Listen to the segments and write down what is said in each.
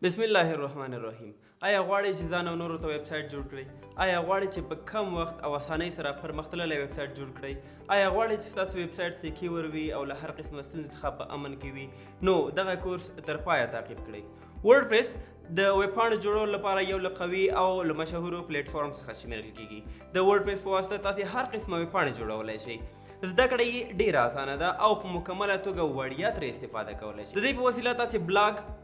بسم الله الرحمن الرحیم. آیا غواړئ چې ځان او نورو ته ویب سایټ جوړ کړئ؟ آیا غواړئ چې په کم وخت او اسانۍ سره پرمختللی ویب سایټ جوړ کړئ؟ آیا غواړئ چې ستاسو ویب سایټ سیکیور وي او له هر قسمه ستونزې څخه په امن کې وي؟ نو دغه کورس تر پایه تعقیب کړئ. ورډپریس د ویب پاڼو جوړولو لپاره یو له قوي او له مشهورو پلیټفارم څخه شمیرل کیږي. د ورډپریس په واسطه تاسې هر قسمه ویب پاڼې جوړولی شئ. زده کړه یې ډیره اسانه ده او په مکمله توګه وړیا ترې استفاده کولی شئ. د دې په وسیله تاسې بلاګ،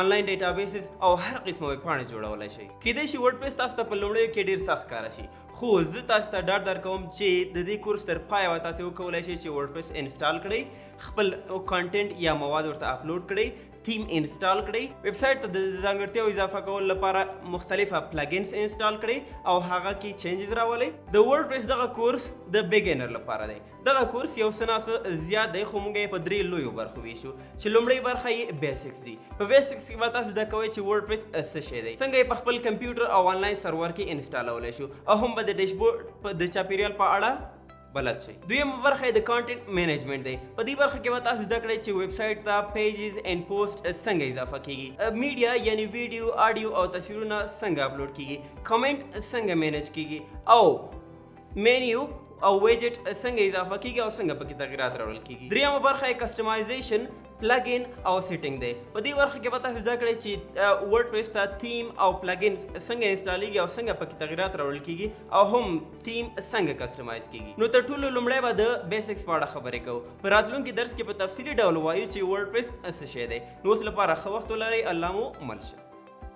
آنلاین ډیټابیسز او هر قسمه ویب پاڼې جوړولی شئ. کیدای شي ورډپریس تاسو ته په لومړیو کې ډېر سخت ښکاره شي، خو زه تاسو ته ډاډ درکوم چې د دې کورس تر پایه به تاسې وکولی شئ چې ورډپریس انسټال کړئ، خپل کانټینټ یا مواد ورته اپلوډ کړئ، تیم انسټال کړئ، ویب سایټ ته د ځانګړتیاو اضافه کولو لپاره مختلفه پلګینز انسټال کړئ او هغه کې چینجز راولئ. د ورډپریس دغه کورس د بیګینر لپاره دی. دغه کورس یو څه ناڅه زیات دی، خو موږ یې په درې لویو برخو ویشو چې لومړۍ برخه یې بیسکس دي. په بیسکس کې به تاسو زده کوئ چې ورډپریس څه شی دی، څنګه یې په خپل کمپیوټر او آنلاین سرور کې انسټالولی شو، او هم به د ډیشبورډ د چاپیریال په اړه بلد شئ. دویمه برخه یې د کانټینټ مینجمنټ دی. په دې برخه کې به تاسو زده کړئ چې ویب سایټ ته پیجز اینډ پوسټ څنګه اضافه کیږي، میډیا یعنی ویډیو، آډیو او تصویرونه څنګه اپلوډ کیږي، کمنټ څنګه مینج کیږي، او مینیو او ویجټ څنګه اضافه کیږي او څنګه پکې تغیرات راوړل کیږي. دریمه برخه یې کسټمایزیشن، پلګین او سیټینګ دی. په دې برخه کې به تاسو زده کړئ چې ورډپریس ته تیم او پلګین څنګه انسټالیږي او څنګه پکې تغیرات راوړل کیږي او هم تیم څنګه کسټمایز کیږي. نو تر ټولو لومړی به د بیسکس په اړه خبرې کوو. په راتلونکي درس کې په تفصیلي ډول وایو چې ورډپریس څه شی دی. نو اوس لپاره ښه وخت ولرئ. الله مو مل شه.